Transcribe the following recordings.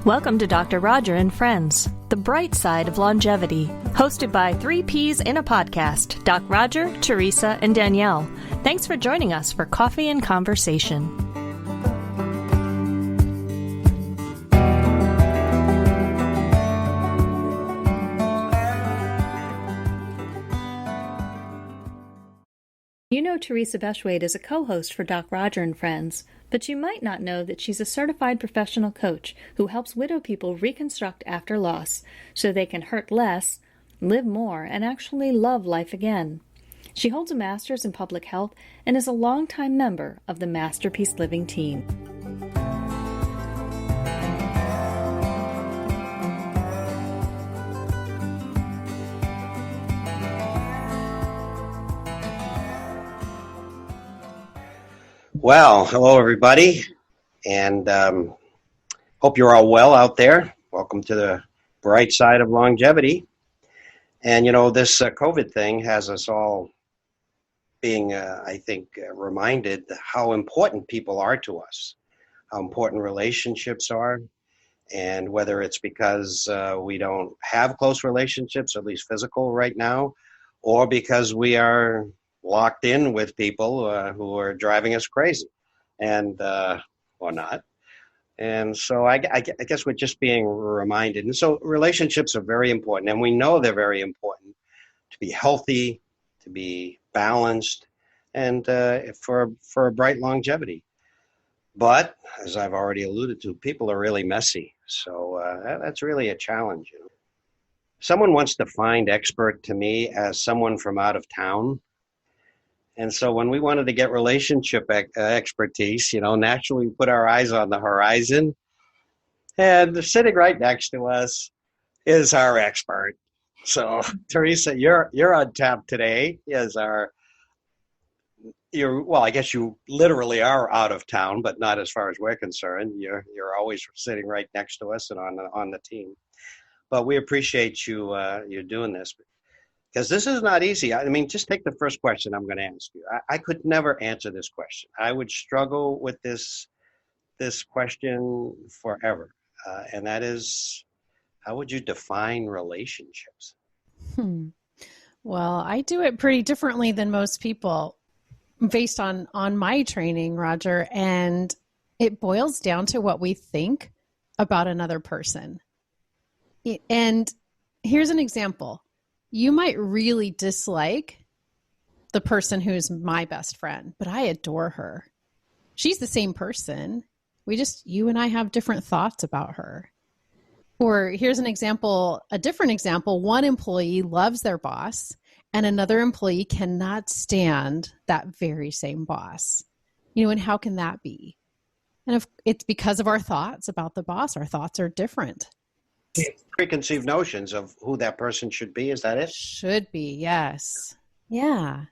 Welcome to Dr. Roger and Friends, the bright side of longevity, hosted by three Ps in a podcast, Doc Roger, Teresa, and Danielle. Thanks for joining us for Coffee and Conversation. You know Teresa Beshwate is a co-host for Doc Roger and Friends, but you might not know that she's a certified professional coach who helps widow people reconstruct after loss so they can hurt less, live more, and actually love life again. She holds a master's in public health and is a longtime member of the Masterpiece Living team. Well, hello everybody, and hope you're all well out there. Welcome to the bright side of longevity. And you know, this COVID thing has us all being, reminded how important people are to us, how important relationships are, and whether it's because we don't have close relationships, at least physical right now, or because we are locked in with people who are driving us crazy, and or not. And so I guess we're just being reminded. And so relationships are very important, and we know they're very important to be healthy, to be balanced, and for a bright longevity. But as I've already alluded to, people are really messy. So that's really a challenge. You know? Someone once defined expert to me as someone from out of town. And so when we wanted to get relationship expertise, you know, naturally we put our eyes on the horizon, and sitting right next to us is our expert. So Teresa, you're on tap today. I guess you literally are out of town, but not as far as we're concerned. You're always sitting right next to us and on the team. But we appreciate you doing this. Because this is not easy. I mean, just take the first question I'm going to ask you. I could never answer this question. I would struggle with this question forever. And that is, how would you define relationships? Well, I do it pretty differently than most people based on my training, Roger. And it boils down to what we think about another person. And here's an example. You might really dislike the person who's my best friend, but I adore her. She's the same person. You and I have different thoughts about her. Or here's an example, a different example. One employee loves their boss and another employee cannot stand that very same boss. You know, and how can that be? And if it's because of our thoughts about the boss. Our thoughts are different. Preconceived notions of who that person should be. Is that it? Should be, yes. Yeah.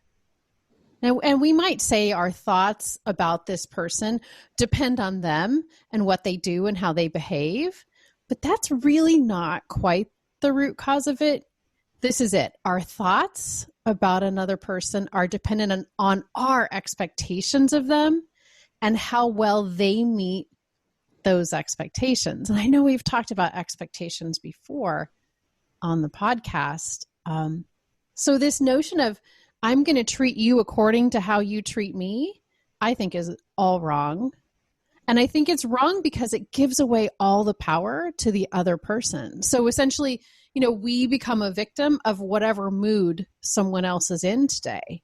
Now, and we might say our thoughts about this person depend on them and what they do and how they behave, but that's really not quite the root cause of it. This is it. Our thoughts about another person are dependent on our expectations of them and how well they meet those expectations. And I know we've talked about expectations before on the podcast. So this notion of I'm going to treat you according to how you treat me, I think is all wrong. And I think it's wrong because it gives away all the power to the other person. So essentially, you know, we become a victim of whatever mood someone else is in today.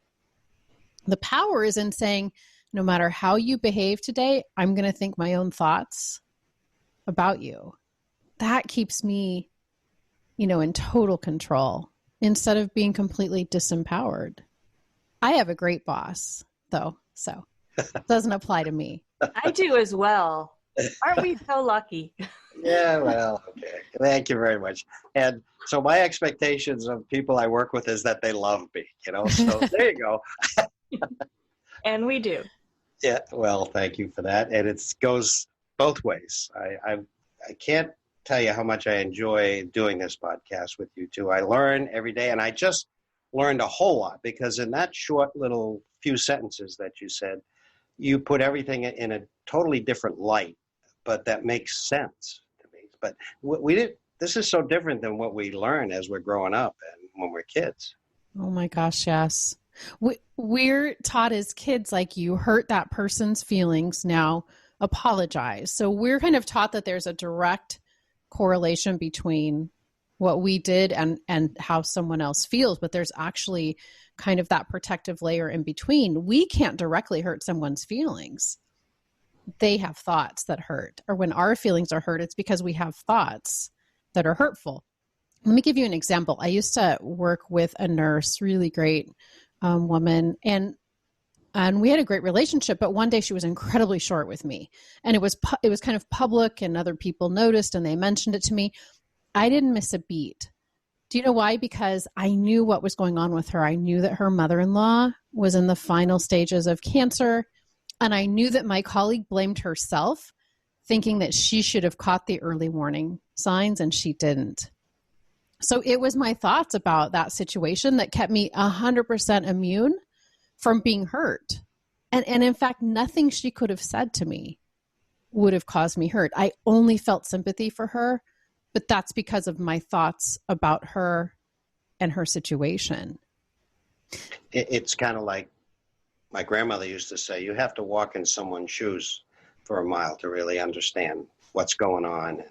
The power is in saying, no matter how you behave today, I'm going to think my own thoughts about you. That keeps me, you know, in total control instead of being completely disempowered. I have a great boss, though, so it doesn't apply to me. I do as well. Aren't we so lucky? Yeah, well, okay. Thank you very much. And so my expectations of people I work with is that they love me, you know, so there you go. And we do. Yeah, well, thank you for that. And it goes both ways. I can't tell you how much I enjoy doing this podcast with you two. I learn every day, and I just learned a whole lot because in that short little few sentences that you said, you put everything in a totally different light, but that makes sense to me. but we didn't. This is so different than what we learn as we're growing up and when we're kids. Oh my gosh, yes. We're taught as kids, like, you hurt that person's feelings, now apologize. So we're kind of taught that there's a direct correlation between what we did and how someone else feels, but there's actually kind of that protective layer in between. We can't directly hurt someone's feelings. They have thoughts that hurt, or when our feelings are hurt, it's because we have thoughts that are hurtful. Let me give you an example. I used to work with a nurse, really great woman, and we had a great relationship, but one day she was incredibly short with me, and it was kind of public, and other people noticed and they mentioned it to me. I didn't miss a beat. Do you know why? Because I knew what was going on with her. I knew that her mother-in-law was in the final stages of cancer, and I knew that my colleague blamed herself, thinking that she should have caught the early warning signs, and she didn't. So it was my thoughts about that situation that kept me 100% immune from being hurt. And in fact, nothing she could have said to me would have caused me hurt. I only felt sympathy for her, but that's because of my thoughts about her and her situation. It's kind of like my grandmother used to say, you have to walk in someone's shoes for a mile to really understand what's going on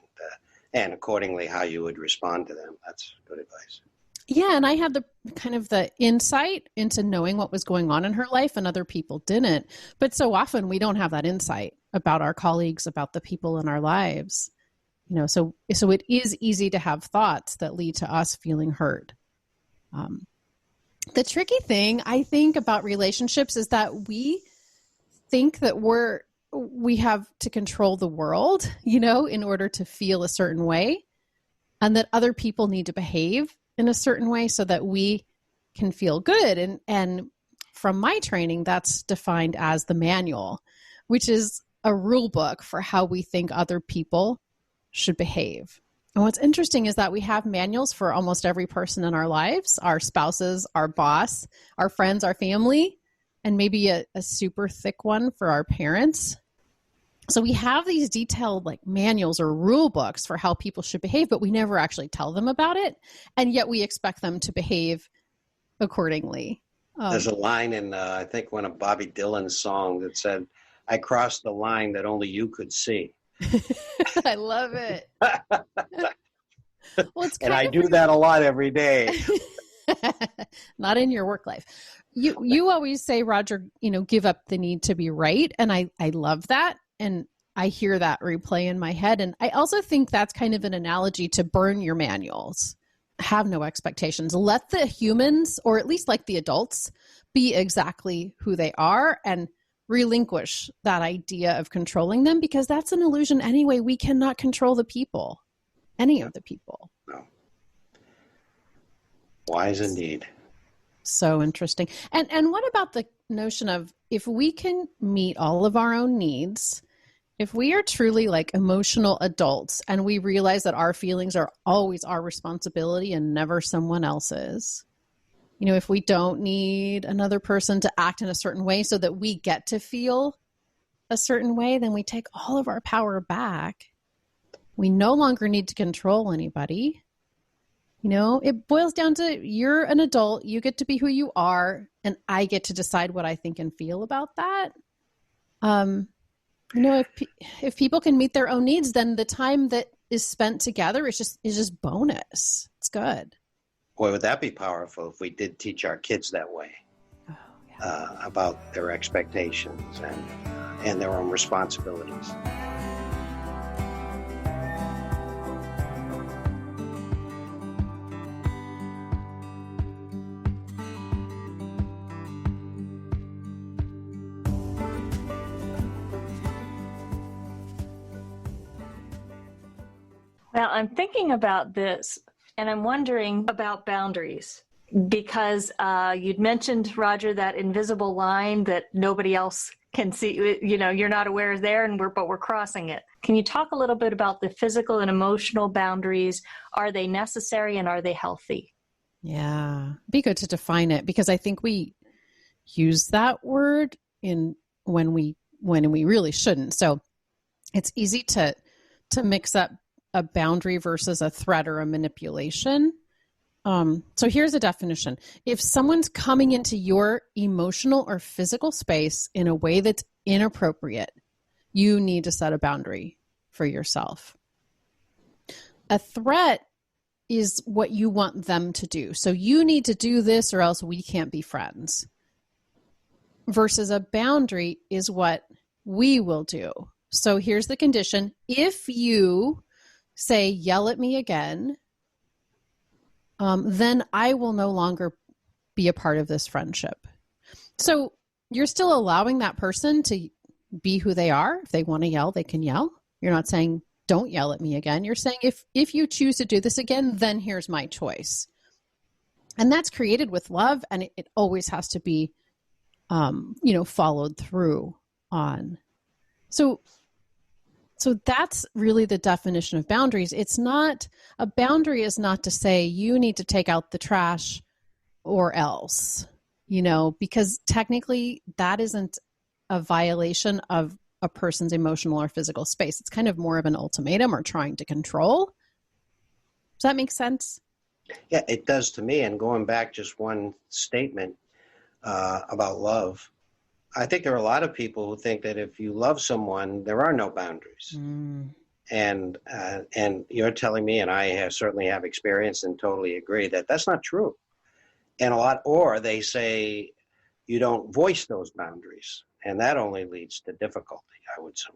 and accordingly how you would respond to them. That's good advice. Yeah, and I had the kind of the insight into knowing what was going on in her life, and other people didn't. But so often we don't have that insight about our colleagues, about the people in our lives. You know, so it is easy to have thoughts that lead to us feeling hurt. The tricky thing, I think, about relationships is that we think that we have to control the world, you know, in order to feel a certain way, and that other people need to behave in a certain way so that we can feel good. And from my training, that's defined as the manual, which is a rule book for how we think other people should behave. And what's interesting is that we have manuals for almost every person in our lives, our spouses, our boss, our friends, our family, and maybe a super thick one for our parents. So we have these detailed like manuals or rule books for how people should behave, but we never actually tell them about it. And yet we expect them to behave accordingly. There's a line in, I think, one of Bobby Dylan's songs that said, I crossed the line that only you could see. I love it. Well, it's and I do that a lot every day. Not in your work life. You always say, Roger, you know, give up the need to be right. And I love that. And I hear that replay in my head. And I also think that's kind of an analogy to burn your manuals. Have no expectations. Let the humans, or at least like the adults, be exactly who they are, and relinquish that idea of controlling them, because that's an illusion anyway. We cannot control the people, any of the people. No. Wise indeed. So interesting. And what about the notion of, if we can meet all of our own needs, if we are truly like emotional adults and we realize that our feelings are always our responsibility and never someone else's, you know, if we don't need another person to act in a certain way so that we get to feel a certain way, then we take all of our power back. We no longer need to control anybody. You know, it boils down to, you're an adult, you get to be who you are, and I get to decide what I think and feel about that. You know, if people can meet their own needs, then the time that is spent together is just bonus. It's good. Boy, would that be powerful if we did teach our kids that way. Oh, yeah. About their expectations and their own responsibilities. Well, I'm thinking about this, and I'm wondering about boundaries, because you'd mentioned, Roger, that invisible line that nobody else can see. You know, you're not aware is there, but we're crossing it. Can you talk a little bit about the physical and emotional boundaries? Are they necessary, and are they healthy? Yeah, be good to define it, because I think we use that word when we really shouldn't. So it's easy to mix up a boundary versus a threat or a manipulation. So here's a definition. If someone's coming into your emotional or physical space in a way that's inappropriate, you need to set a boundary for yourself. A threat is what you want them to do. So you need to do this or else we can't be friends. Versus a boundary is what we will do. So here's the condition. If you say, yell at me again, then I will no longer be a part of this friendship. So you're still allowing that person to be who they are. If they want to yell, they can yell. You're not saying, don't yell at me again. You're saying, if you choose to do this again, then here's my choice. And that's created with love, and it always has to be, followed through on. So that's really the definition of boundaries. A boundary is not to say you need to take out the trash or else, because technically that isn't a violation of a person's emotional or physical space. It's kind of more of an ultimatum or trying to control. Does that make sense? Yeah, it does to me. And going back just one statement about love, I think there are a lot of people who think that if you love someone, there are no boundaries. And you're telling me, and I certainly have experience and totally agree that that's not true. And or they say you don't voice those boundaries, and that only leads to difficulty, I would say.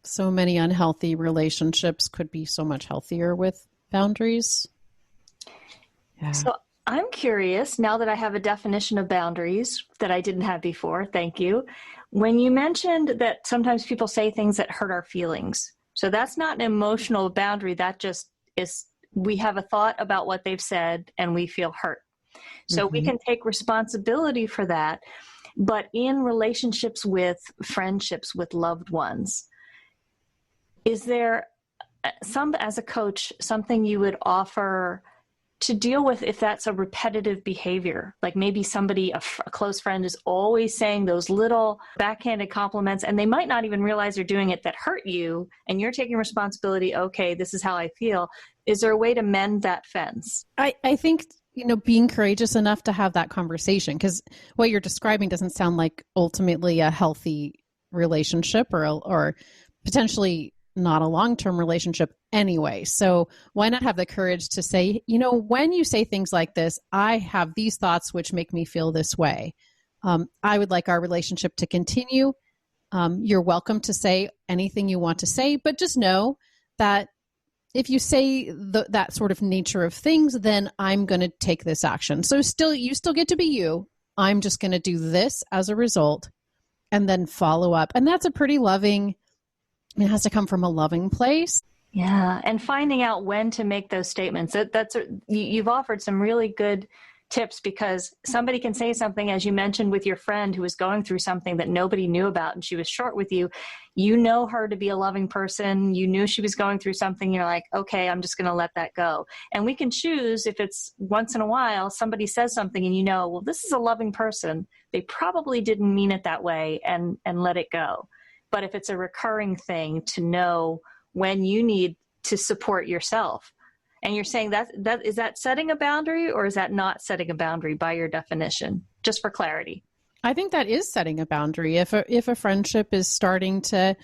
So many unhealthy relationships could be so much healthier with boundaries. Yeah. So I'm curious, now that I have a definition of boundaries that I didn't have before, thank you. When you mentioned that sometimes people say things that hurt our feelings, so that's not an emotional boundary, that just is, we have a thought about what they've said and we feel hurt. So we can take responsibility for that. But in relationships with friendships with loved ones, is there as a coach, something you would offer to deal with if that's a repetitive behavior? Like maybe somebody, a close friend, is always saying those little backhanded compliments, and they might not even realize they're doing it, that hurt you, and you're taking responsibility, okay, this is how I feel. Is there a way to mend that fence? I think, being courageous enough to have that conversation, because what you're describing doesn't sound like ultimately a healthy relationship or potentially not a long-term relationship anyway. So why not have the courage to say, when you say things like this, I have these thoughts which make me feel this way. I would like our relationship to continue. You're welcome to say anything you want to say, but just know that if you say that sort of nature of things, then I'm going to take this action. So you still get to be you. I'm just going to do this as a result, and then follow up. And that's a pretty loving, it has to come from a loving place. Yeah. And finding out when to make those statements. You've offered some really good tips, because somebody can say something, as you mentioned with your friend who was going through something that nobody knew about, and she was short with you. You know her to be a loving person. You knew she was going through something. You're like, okay, I'm just going to let that go. And we can choose, if it's once in a while, somebody says something and well, this is a loving person. They probably didn't mean it that way, and let it go. But if it's a recurring thing, to know when you need to support yourself. And you're saying that is that setting a boundary, or is that not setting a boundary by your definition? Just for clarity. I think that is setting a boundary. If a friendship is starting to,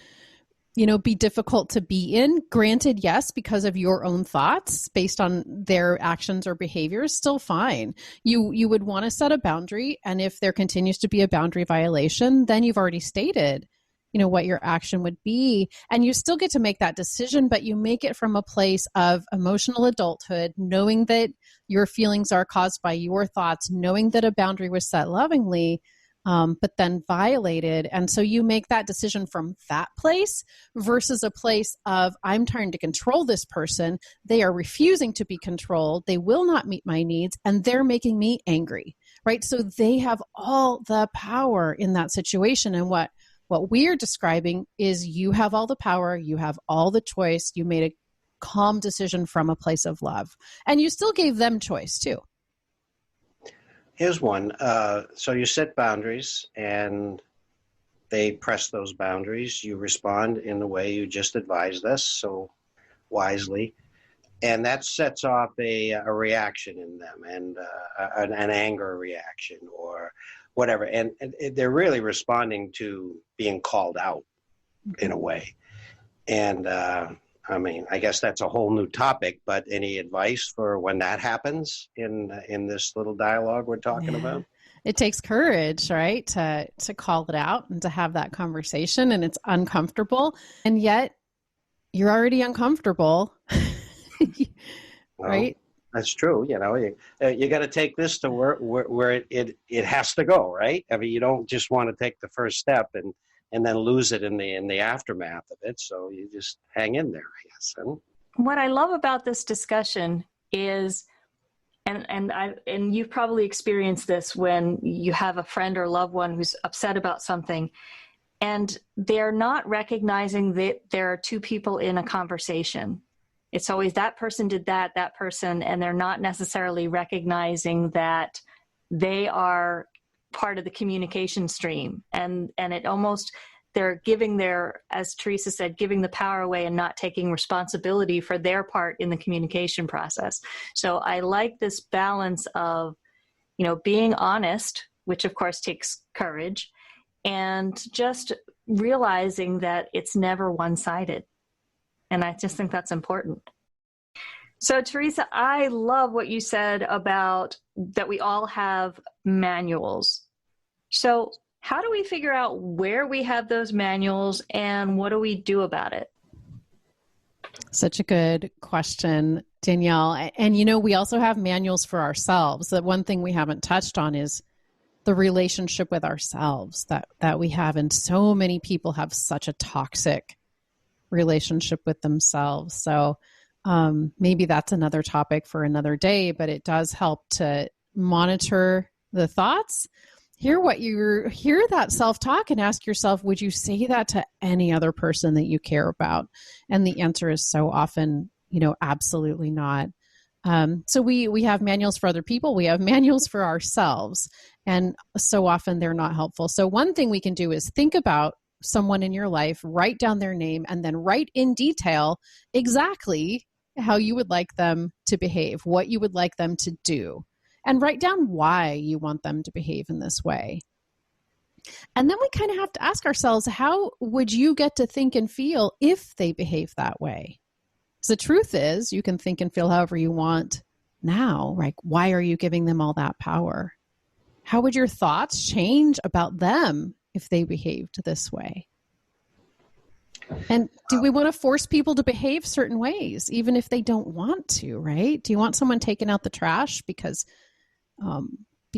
be difficult to be in, granted, yes, because of your own thoughts based on their actions or behaviors, still fine. You would want to set a boundary. And if there continues to be a boundary violation, then you've already stated what your action would be. And you still get to make that decision, but you make it from a place of emotional adulthood, knowing that your feelings are caused by your thoughts, knowing that a boundary was set lovingly, but then violated. And so you make that decision from that place versus a place of, I'm trying to control this person. They are refusing to be controlled. They will not meet my needs, and they're making me angry, right? So they have all the power in that situation. And what we're describing is you have all the power, you have all the choice, you made a calm decision from a place of love. And you still gave them choice too. Here's one. So you set boundaries and they press those boundaries. You respond in the way you just advised us. So wisely, and that sets off a reaction in them, and an anger reaction or whatever, and they're really responding to being called out in a way. And I mean, I guess that's a whole new topic, but any advice for when that happens in this little dialogue we're talking about? It takes courage, right, to call it out and to have that conversation, and it's uncomfortable, and yet you're already uncomfortable, right? That's true. You know, you got to take this to where it has to go, right? I mean, you don't just want to take the first step and then lose it in the aftermath of it. So you just hang in there, I guess. What I love about this discussion is, and you've probably experienced this when you have a friend or loved one who's upset about something, and they're not recognizing that there are two people in a conversation. It's always that person did that person, and they're not necessarily recognizing that they are part of the communication stream. And it almost, they're giving as Teresa said, giving the power away and not taking responsibility for their part in the communication process. So I like this balance of, being honest, which of course takes courage, and just realizing that it's never one-sided. And I just think that's important. So Teresa, I love what you said about that we all have manuals. So how do we figure out where we have those manuals and what do we do about it? Such a good question, Danielle. And we also have manuals for ourselves. The one thing we haven't touched on is the relationship with ourselves that we have. And so many people have such a toxic relationship with themselves. So maybe that's another topic for another day, but it does help to monitor the thoughts, hear that self-talk, and ask yourself, would you say that to any other person that you care about? And the answer is so often, absolutely not. So we have manuals for other people. We have manuals for ourselves. And so often they're not helpful. So one thing we can do is think about someone in your life, write down their name, and then write in detail exactly how you would like them to behave, what you would like them to do, and write down why you want them to behave in this way. And then we kind of have to ask ourselves, how would you get to think and feel if they behave that way? So the truth is, you can think and feel however you want now, right? Why are you giving them all that power? How would your thoughts change about them if they behaved this way? And do we want to force people to behave certain ways, even if they don't want to, right? Do you want someone taking out the trash because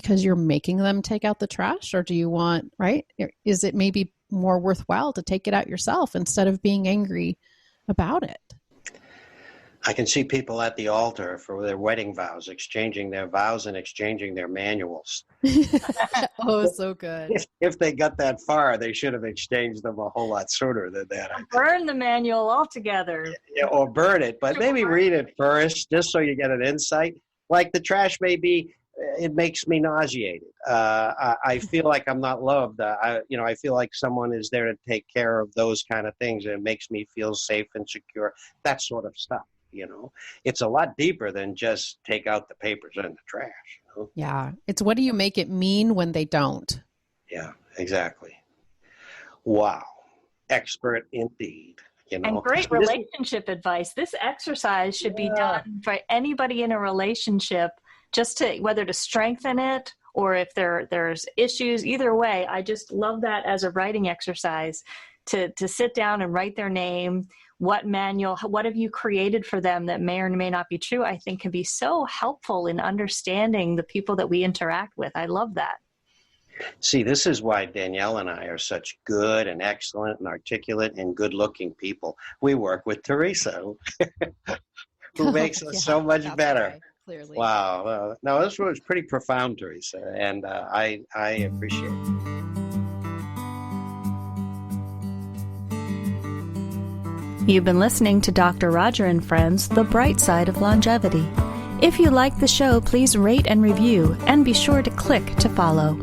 you're making them take out the trash? Or do you want, right? Is it maybe more worthwhile to take it out yourself instead of being angry about it? I can see people at the altar for their wedding vows, exchanging their vows and exchanging their manuals. Oh, so good. If they got that far, they should have exchanged them a whole lot sooner than that. Burn the manual altogether. Yeah, or burn it, but maybe read it first, just so you get an insight. Like the trash may be, it makes me nauseated. I feel like I'm not loved. I feel like someone is there to take care of those kind of things, and it makes me feel safe and secure. That sort of stuff. It's a lot deeper than just take out the papers and the trash. Yeah. It's what do you make it mean when they don't? Yeah, exactly. Wow. Expert indeed. And great relationship advice. This exercise should be done for anybody in a relationship, just to whether to strengthen it or if there's issues. Either way, I just love that as a writing exercise to sit down and write their name. What manual, what have you created for them that may or may not be true, I think can be so helpful in understanding the people that we interact with. I love that. See, this is why Danielle and I are such good and excellent and articulate and good-looking people. We work with Teresa, who makes us so much better. Right, clearly. Wow. No, this was pretty profound, Teresa, and I appreciate it. You've been listening to Dr. Roger and Friends, The Bright Side of Longevity. If you like the show, please rate and review, and be sure to click to follow.